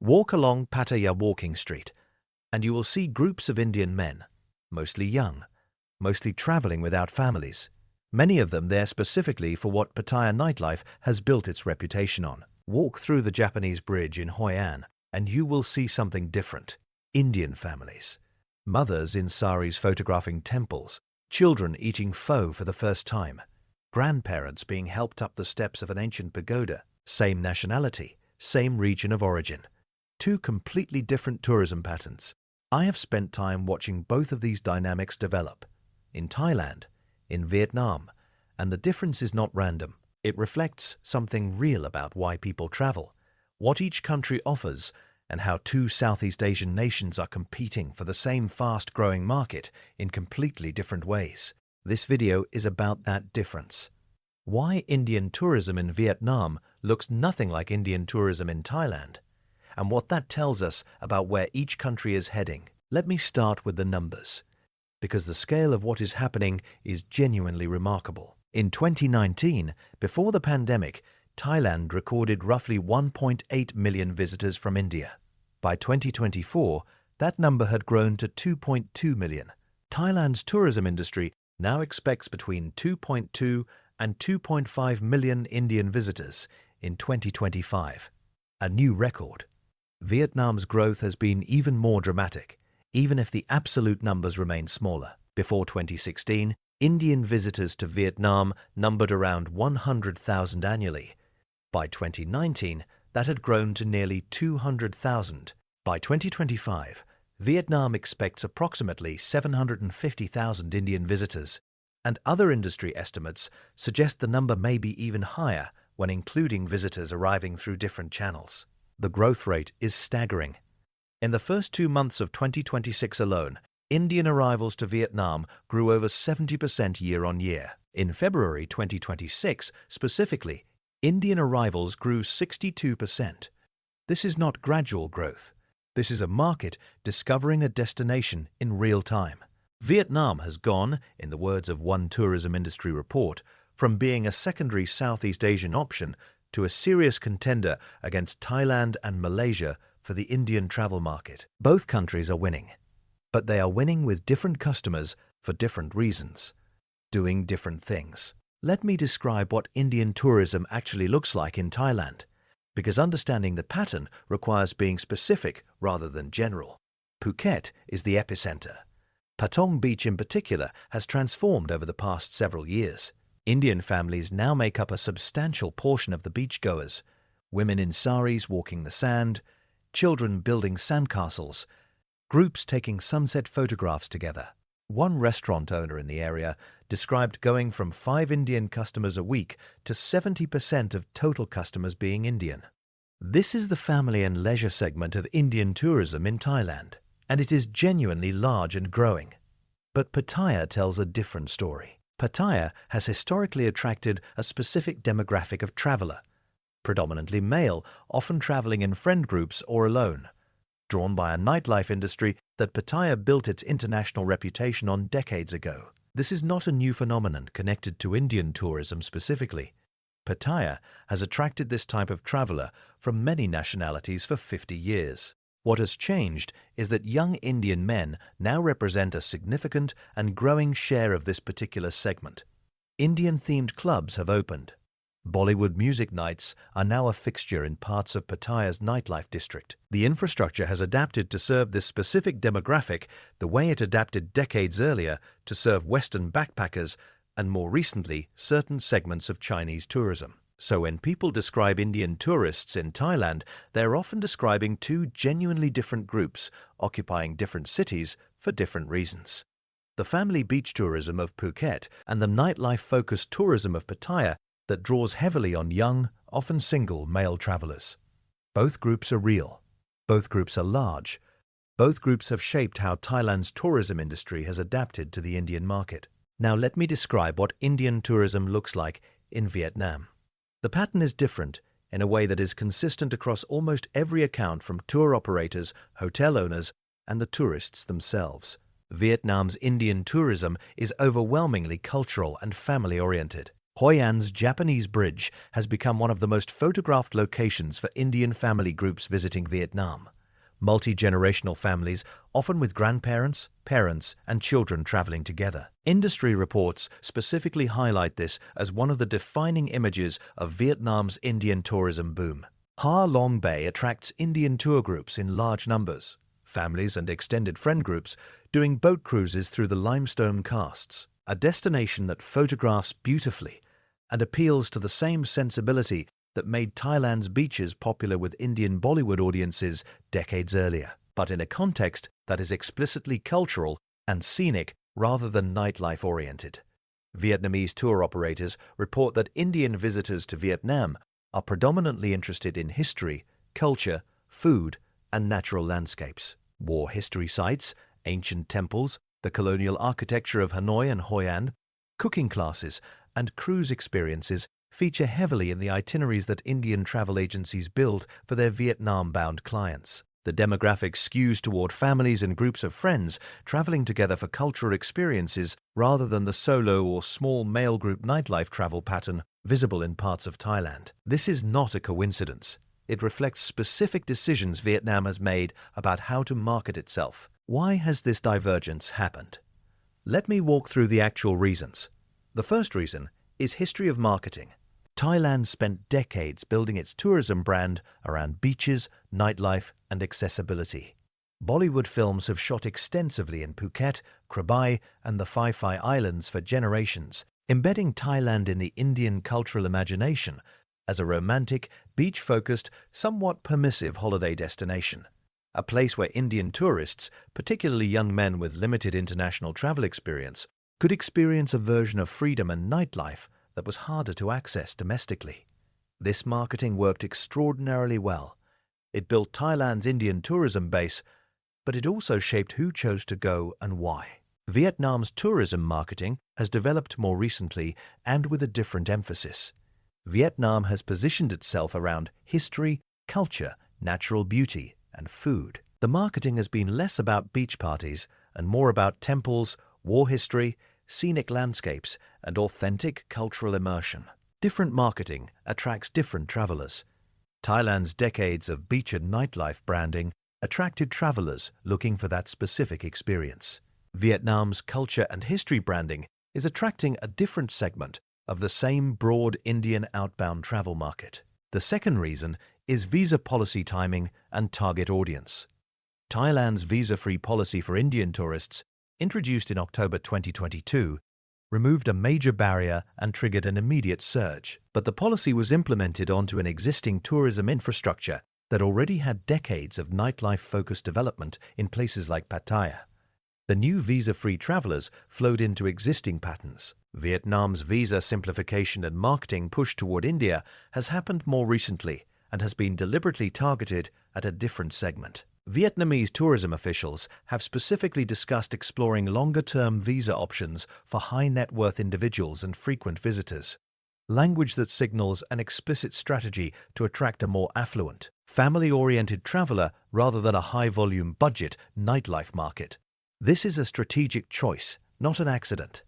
Walk along Pattaya Walking Street, and you will see groups of Indian men, mostly young, mostly traveling without families, many of them there specifically for what Pattaya nightlife has built its reputation on. Walk through the Japanese bridge in Hoi An, and you will see something different. Indian families. Mothers in sarees photographing temples, children eating pho for the first time, grandparents being helped up the steps of an ancient pagoda, same nationality, same region of origin. Two completely different tourism patterns. I have spent time watching both of these dynamics develop, in Thailand, in Vietnam, and the difference is not random. It reflects something real about why people travel, what each country offers, and how two Southeast Asian nations are competing for the same fast-growing market in completely different ways. This video is about that difference. Why Indian tourism in Vietnam looks nothing like Indian tourism in Thailand, and what that tells us about where each country is heading. Let me start with the numbers, because the scale of what is happening is genuinely remarkable. In 2019, before the pandemic, Thailand recorded roughly 1.8 million visitors from India. By 2024, that number had grown to 2.2 million. Thailand's tourism industry now expects between 2.2 and 2.5 million Indian visitors in 2025, a new record. Vietnam's growth has been even more dramatic, even if the absolute numbers remain smaller. Before 2016, Indian visitors to Vietnam numbered around 100,000 annually. By 2019, that had grown to nearly 200,000. By 2025, Vietnam expects approximately 750,000 Indian visitors, and other industry estimates suggest the number may be even higher when including visitors arriving through different channels. The growth rate is staggering. In the first 2 months of 2026 alone, Indian arrivals to Vietnam grew over 70% year-on-year. In February 2026, specifically, Indian arrivals grew 62%. This is not gradual growth. This is a market discovering a destination in real time. Vietnam has gone, in the words of one tourism industry report, from being a secondary Southeast Asian option to a serious contender against Thailand and Malaysia for the Indian travel market. Both countries are winning, but they are winning with different customers for different reasons, doing different things. Let me describe what Indian tourism actually looks like in Thailand, because understanding the pattern requires being specific rather than general. Phuket is the epicenter. Patong Beach in particular has transformed over the past several years. Indian families now make up a substantial portion of the beachgoers, women in saris walking the sand, children building sandcastles, groups taking sunset photographs together. One restaurant owner in the area described going from 5 Indian customers a week to 70% of total customers being Indian. This is the family and leisure segment of Indian tourism in Thailand, and it is genuinely large and growing. But Pattaya tells a different story. Pattaya has historically attracted a specific demographic of traveler, predominantly male, often traveling in friend groups or alone, drawn by a nightlife industry that Pattaya built its international reputation on decades ago. This is not a new phenomenon connected to Indian tourism specifically. Pattaya has attracted this type of traveler from many nationalities for 50 years. What has changed is that young Indian men now represent a significant and growing share of this particular segment. Indian-themed clubs have opened. Bollywood music nights are now a fixture in parts of Pattaya's nightlife district. The infrastructure has adapted to serve this specific demographic the way it adapted decades earlier to serve Western backpackers and more recently certain segments of Chinese tourism. So when people describe Indian tourists in Thailand, they're often describing two genuinely different groups occupying different cities for different reasons. The family beach tourism of Phuket and the nightlife-focused tourism of Pattaya that draws heavily on young, often single male travelers. Both groups are real. Both groups are large. Both groups have shaped how Thailand's tourism industry has adapted to the Indian market. Now let me describe what Indian tourism looks like in Vietnam. The pattern is different in a way that is consistent across almost every account from tour operators, hotel owners, and the tourists themselves. Vietnam's Indian tourism is overwhelmingly cultural and family-oriented. Hoi An's Japanese Bridge has become one of the most photographed locations for Indian family groups visiting Vietnam. Multi-generational families, often with grandparents, parents, and children traveling together. Industry reports specifically highlight this as one of the defining images of Vietnam's Indian tourism boom. Ha Long Bay attracts Indian tour groups in large numbers, families and extended friend groups doing boat cruises through the limestone karsts, a destination that photographs beautifully and appeals to the same sensibility that made Thailand's beaches popular with Indian Bollywood audiences decades earlier, but in a context that is explicitly cultural and scenic rather than nightlife-oriented. Vietnamese tour operators report that Indian visitors to Vietnam are predominantly interested in history, culture, food, and natural landscapes. War history sites, ancient temples, the colonial architecture of Hanoi and Hoi An, cooking classes, and cruise experiences feature heavily in the itineraries that Indian travel agencies build for their Vietnam-bound clients. The demographic skews toward families and groups of friends traveling together for cultural experiences rather than the solo or small male group nightlife travel pattern visible in parts of Thailand. This is not a coincidence. It reflects specific decisions Vietnam has made about how to market itself. Why has this divergence happened? Let me walk through the actual reasons. The first reason is history of marketing. Thailand spent decades building its tourism brand around beaches, nightlife, and accessibility. Bollywood films have shot extensively in Phuket, Krabi, and the Phi Phi Islands for generations, embedding Thailand in the Indian cultural imagination as a romantic, beach-focused, somewhat permissive holiday destination. A place where Indian tourists, particularly young men with limited international travel experience, could experience a version of freedom and nightlife that was harder to access domestically. This marketing worked extraordinarily well. It built Thailand's Indian tourism base, but it also shaped who chose to go and why. Vietnam's tourism marketing has developed more recently and with a different emphasis. Vietnam has positioned itself around history, culture, natural beauty, and food. The marketing has been less about beach parties and more about temples, war history, scenic landscapes, and authentic cultural immersion. Different marketing attracts different travelers. Thailand's decades of beach and nightlife branding attracted travelers looking for that specific experience. Vietnam's culture and history branding is attracting a different segment of the same broad Indian outbound travel market. The second reason is visa policy timing and target audience. Thailand's visa-free policy for Indian tourists, introduced in October 2022, removed a major barrier and triggered an immediate surge. But the policy was implemented onto an existing tourism infrastructure that already had decades of nightlife-focused development in places like Pattaya. The new visa-free travelers flowed into existing patterns. Vietnam's visa simplification and marketing push toward India has happened more recently and has been deliberately targeted at a different segment. Vietnamese tourism officials have specifically discussed exploring longer-term visa options for high-net-worth individuals and frequent visitors, language that signals an explicit strategy to attract a more affluent, family-oriented traveler rather than a high-volume budget nightlife market. This is a strategic choice, not an accident.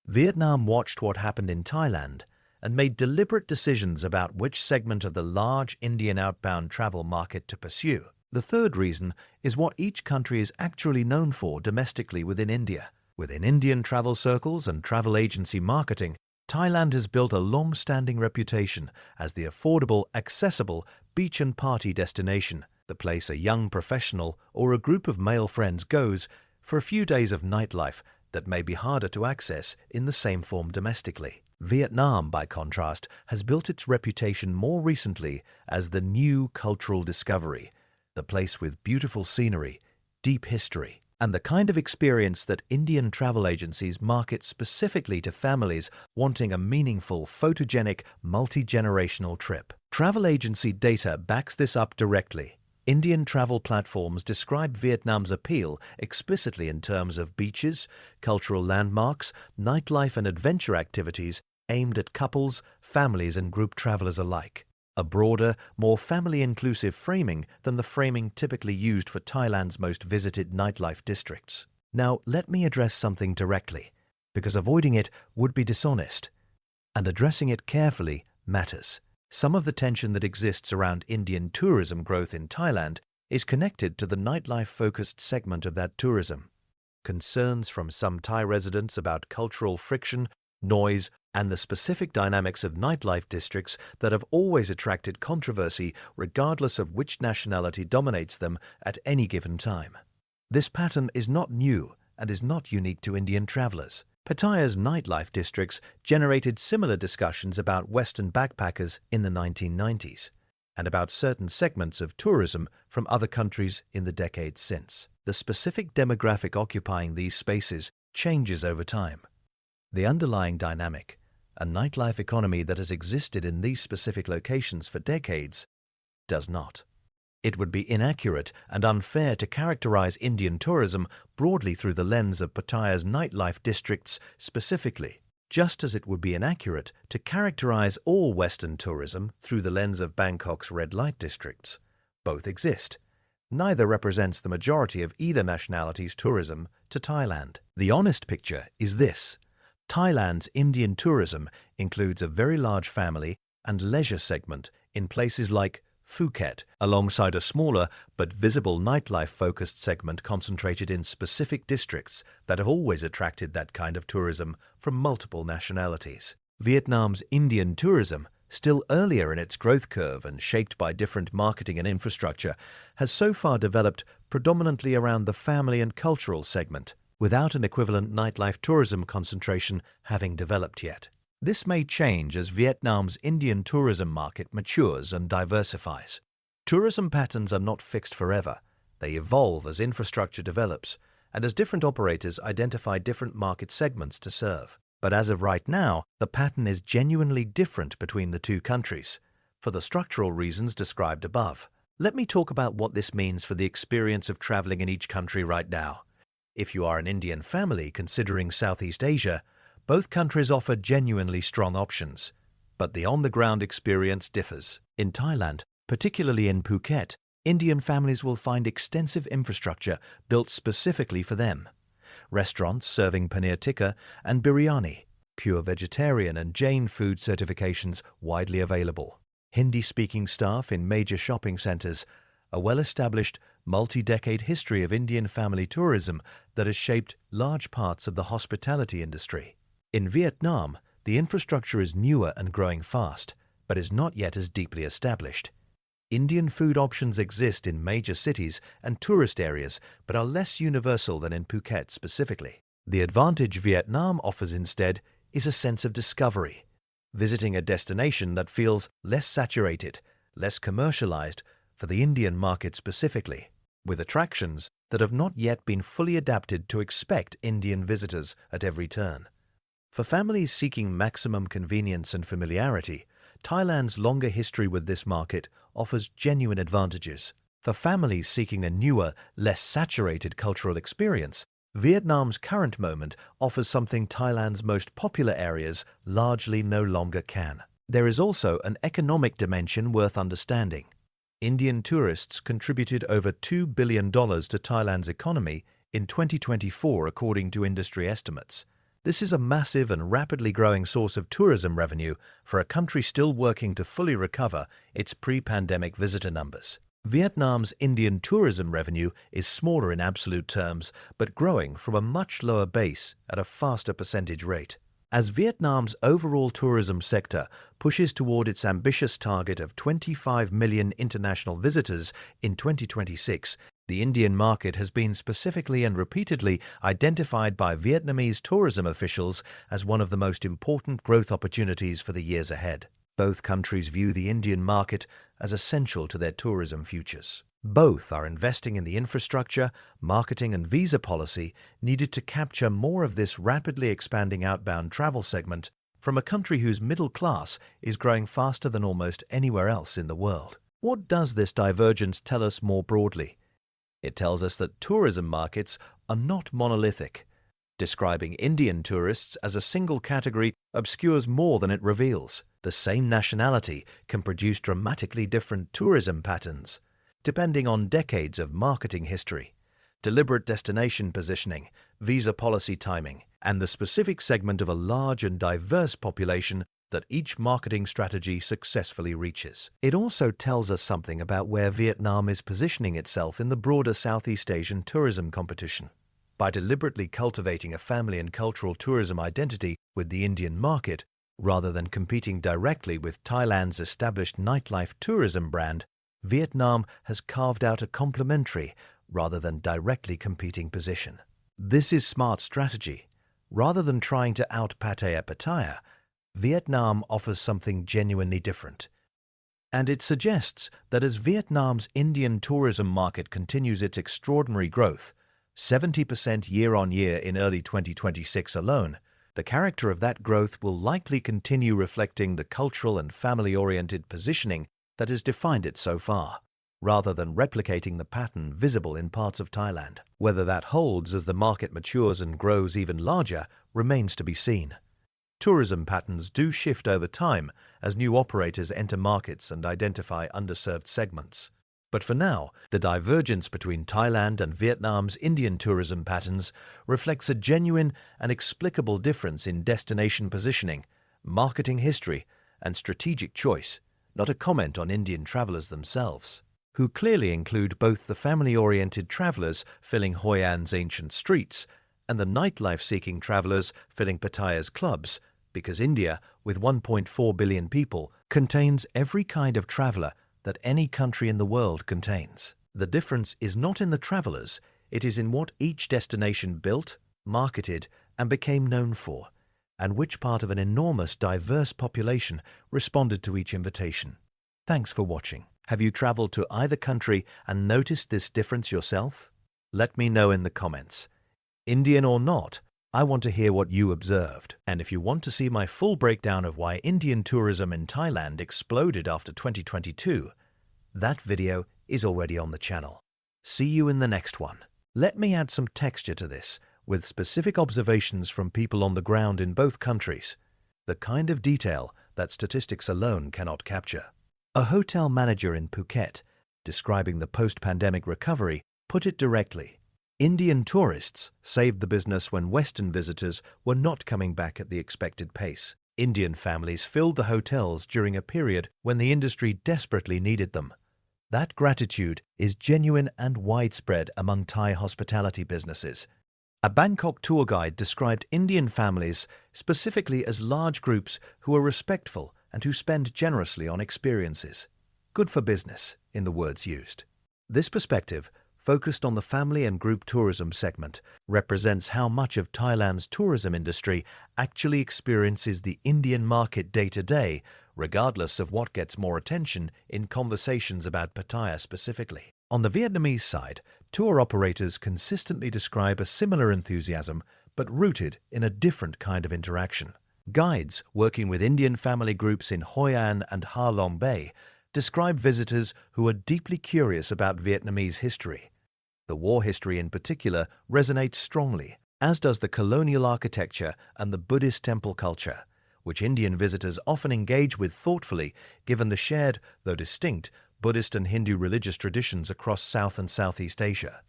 Vietnam watched what happened in Thailand and made deliberate decisions about which segment of the large Indian outbound travel market to pursue. The third reason is what each country is actually known for domestically within India. Within Indian travel circles and travel agency marketing, Thailand has built a long-standing reputation as the affordable, accessible beach and party destination, the place a young professional or a group of male friends goes for a few days of nightlife that may be harder to access in the same form domestically. Vietnam, by contrast, has built its reputation more recently as the new cultural discovery, the place with beautiful scenery, deep history, and the kind of experience that Indian travel agencies market specifically to families wanting a meaningful, photogenic, multi-generational trip. Travel agency data backs this up directly. Indian travel platforms describe Vietnam's appeal explicitly in terms of beaches, cultural landmarks, nightlife and adventure activities aimed at couples, families and group travelers alike. A broader, more family-inclusive framing than the framing typically used for Thailand's most visited nightlife districts. Now, let me address something directly, because avoiding it would be dishonest. and addressing it carefully matters. Some of the tension that exists around Indian tourism growth in Thailand is connected to the nightlife-focused segment of that tourism. Concerns from some Thai residents about cultural friction, noise, and the specific dynamics of nightlife districts that have always attracted controversy regardless of which nationality dominates them at any given time. This pattern is not new and is not unique to Indian travelers. Pattaya's nightlife districts generated similar discussions about Western backpackers in the 1990s and about certain segments of tourism from other countries in the decades since. The specific demographic occupying these spaces changes over time. The underlying dynamic, a nightlife economy that has existed in these specific locations for decades, does not. It would be inaccurate and unfair to characterize Indian tourism broadly through the lens of Pattaya's nightlife districts specifically, just as it would be inaccurate to characterize all Western tourism through the lens of Bangkok's red light districts. Both exist. Neither represents the majority of either nationality's tourism to Thailand. The honest picture is this. Thailand's Indian tourism includes a very large family and leisure segment in places like Phuket, alongside a smaller but visible nightlife-focused segment concentrated in specific districts that have always attracted that kind of tourism from multiple nationalities. Vietnam's Indian tourism, still earlier in its growth curve and shaped by different marketing and infrastructure, has so far developed predominantly around the family and cultural segment, without an equivalent nightlife tourism concentration having developed yet. This may change as Vietnam's Indian tourism market matures and diversifies. Tourism patterns are not fixed forever. They evolve as infrastructure develops and as different operators identify different market segments to serve. But as of right now, the pattern is genuinely different between the two countries, for the structural reasons described above. Let me talk about what this means for the experience of traveling in each country right now. If you are an Indian family considering Southeast Asia, both countries offer genuinely strong options, but the on-the-ground experience differs. In Thailand, particularly in Phuket, Indian families will find extensive infrastructure built specifically for them. Restaurants serving paneer tikka and biryani, pure vegetarian and Jain food certifications widely available. Hindi-speaking staff in major shopping centers, a well-established, multi-decade history of Indian family tourism that has shaped large parts of the hospitality industry. In Vietnam, the infrastructure is newer and growing fast, but is not yet as deeply established. Indian food options exist in major cities and tourist areas, but are less universal than in Phuket specifically. The advantage Vietnam offers instead is a sense of discovery, visiting a destination that feels less saturated, less commercialized for the Indian market specifically, with attractions that have not yet been fully adapted to expect Indian visitors at every turn. For families seeking maximum convenience and familiarity, Thailand's longer history with this market offers genuine advantages. For families seeking a newer, less saturated cultural experience, Vietnam's current moment offers something Thailand's most popular areas largely no longer can. There is also an economic dimension worth understanding. Indian tourists contributed over $2 billion to Thailand's economy in 2024 according to industry estimates. This is a massive and rapidly growing source of tourism revenue for a country still working to fully recover its pre-pandemic visitor numbers. Vietnam's Indian tourism revenue is smaller in absolute terms, but growing from a much lower base at a faster percentage rate. As Vietnam's overall tourism sector pushes toward its ambitious target of 25 million international visitors in 2026, the Indian market has been specifically and repeatedly identified by Vietnamese tourism officials as one of the most important growth opportunities for the years ahead. Both countries view the Indian market as essential to their tourism futures. Both are investing in the infrastructure, marketing and visa policy needed to capture more of this rapidly expanding outbound travel segment from a country whose middle class is growing faster than almost anywhere else in the world. What does this divergence tell us more broadly? It tells us that tourism markets are not monolithic. Describing Indian tourists as a single category obscures more than it reveals. The same nationality can produce dramatically different tourism patterns, depending on decades of marketing history, deliberate destination positioning, visa policy timing, and the specific segment of a large and diverse population that each marketing strategy successfully reaches. It also tells us something about where Vietnam is positioning itself in the broader Southeast Asian tourism competition. By deliberately cultivating a family and cultural tourism identity with the Indian market, rather than competing directly with Thailand's established nightlife tourism brand, Vietnam has carved out a complementary rather than directly competing position. This is smart strategy. Rather than trying to out Pattaya, Vietnam offers something genuinely different. And it suggests that as Vietnam's Indian tourism market continues its extraordinary growth, 70% year-on-year in early 2026 alone, the character of that growth will likely continue reflecting the cultural and family-oriented positioning that has defined it so far, rather than replicating the pattern visible in parts of Thailand. Whether that holds as the market matures and grows even larger remains to be seen. Tourism patterns do shift over time as new operators enter markets and identify underserved segments. But for now, the divergence between Thailand and Vietnam's Indian tourism patterns reflects a genuine and explicable difference in destination positioning, marketing history, and strategic choice, not a comment on Indian travelers themselves, who clearly include both the family-oriented travelers filling Hoi An's ancient streets and the nightlife-seeking travelers filling Pattaya's clubs, because India, with 1.4 billion people, contains every kind of traveler that any country in the world contains. The difference is not in the travelers, it is in what each destination built, marketed, and became known for, and which part of an enormous, diverse population responded to each invitation. Thanks for watching. Have you traveled to either country and noticed this difference yourself? Let me know in the comments. Indian or not, I want to hear what you observed. And if you want to see my full breakdown of why Indian tourism in Thailand exploded after 2022, that video is already on the channel. See you in the next one. Let me add some texture to this, with specific observations from people on the ground in both countries, the kind of detail that statistics alone cannot capture. A hotel manager in Phuket, describing the post-pandemic recovery, put it directly: Indian tourists saved the business when Western visitors were not coming back at the expected pace. Indian families filled the hotels during a period when the industry desperately needed them. That gratitude is genuine and widespread among Thai hospitality businesses. A Bangkok tour guide described Indian families specifically as large groups who are respectful and who spend generously on experiences. Good for business, in the words used. This perspective, focused on the family and group tourism segment, represents how much of Thailand's tourism industry actually experiences the Indian market day to day, regardless of what gets more attention in conversations about Pattaya specifically. On the Vietnamese side, tour operators consistently describe a similar enthusiasm, but rooted in a different kind of interaction. Guides working with Indian family groups in Hoi An and Ha Long Bay describe visitors who are deeply curious about Vietnamese history. The war history in particular resonates strongly, as does the colonial architecture and the Buddhist temple culture, which Indian visitors often engage with thoughtfully given the shared, though distinct, Buddhist and Hindu religious traditions across South and Southeast Asia.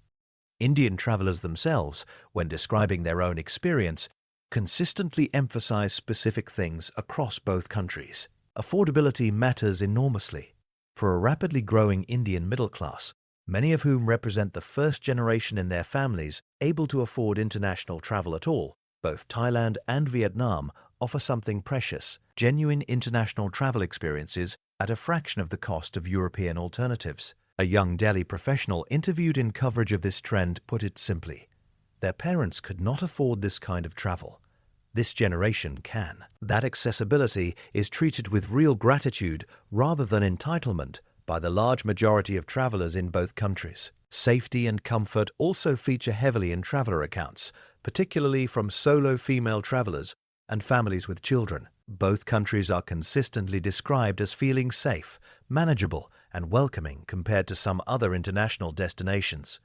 Indian travelers themselves, when describing their own experience, consistently emphasize specific things across both countries. Affordability matters enormously. For a rapidly growing Indian middle class, many of whom represent the first generation in their families able to afford international travel at all, both Thailand and Vietnam offer something precious: genuine international travel experiences at a fraction of the cost of European alternatives. A young Delhi professional interviewed in coverage of this trend put it simply: their parents could not afford this kind of travel. This generation can. That accessibility is treated with real gratitude rather than entitlement by the large majority of travelers in both countries. Safety and comfort also feature heavily in traveler accounts, particularly from solo female travelers and families with children. Both countries are consistently described as feeling safe, manageable, and welcoming compared to some other international destinations,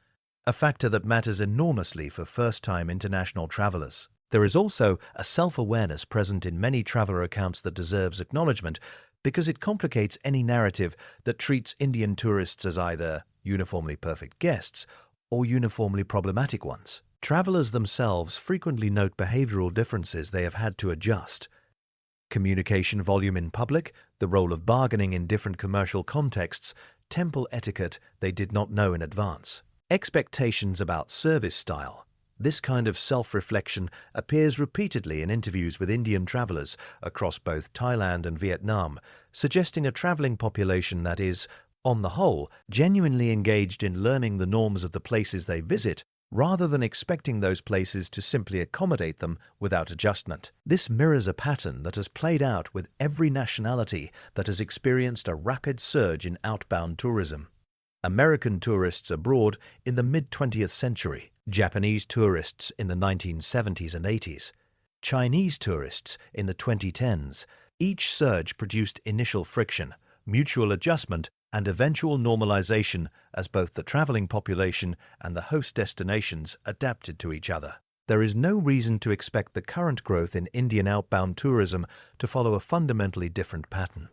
a factor that matters enormously for first-time international travelers. There is also a self-awareness present in many traveler accounts that deserves acknowledgement because it complicates any narrative that treats Indian tourists as either uniformly perfect guests or uniformly problematic ones. Travelers themselves frequently note behavioral differences they have had to adjust. Communication volume in public, the role of bargaining in different commercial contexts, temple etiquette they did not know in advance. Expectations about service style. This kind of self-reflection appears repeatedly in interviews with Indian travelers across both Thailand and Vietnam, suggesting a traveling population that is, on the whole, genuinely engaged in learning the norms of the places they visit, rather than expecting those places to simply accommodate them without adjustment. This mirrors a pattern that has played out with every nationality that has experienced a rapid surge in outbound tourism. American tourists abroad in the mid-20th century, Japanese tourists in the 1970s and 80s, Chinese tourists in the 2010s. Each surge produced initial friction, mutual adjustment, and eventual normalization as both the traveling population and the host destinations adapted to each other. There is no reason to expect the current growth in Indian outbound tourism to follow a fundamentally different pattern.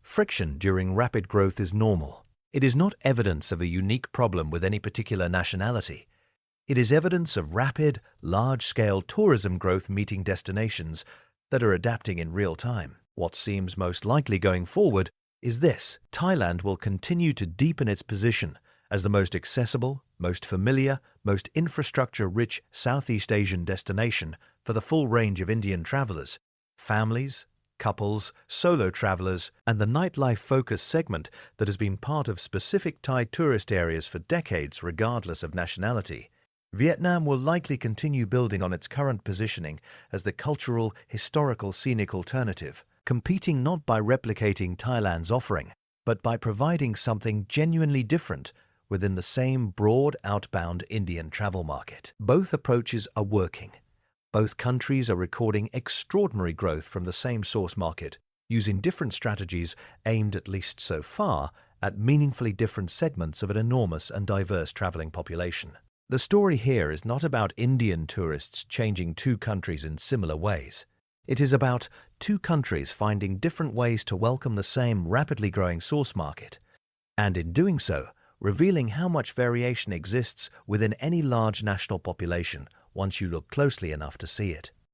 Friction during rapid growth is normal. It is not evidence of a unique problem with any particular nationality. It is evidence of rapid, large-scale tourism growth meeting destinations that are adapting in real time. What seems most likely going forward is this: Thailand will continue to deepen its position as the most accessible, most familiar, most infrastructure-rich Southeast Asian destination for the full range of Indian travelers, families, couples, solo travelers, and the nightlife-focused segment that has been part of specific Thai tourist areas for decades regardless of nationality. Vietnam will likely continue building on its current positioning as the cultural, historical, scenic alternative, competing not by replicating Thailand's offering, but by providing something genuinely different within the same broad outbound Indian travel market. Both approaches are working. Both countries are recording extraordinary growth from the same source market, using different strategies aimed, at least so far, at meaningfully different segments of an enormous and diverse traveling population. The story here is not about Indian tourists changing two countries in similar ways. It is about two countries finding different ways to welcome the same rapidly growing source market, and in doing so, revealing how much variation exists within any large national population once you look closely enough to see it.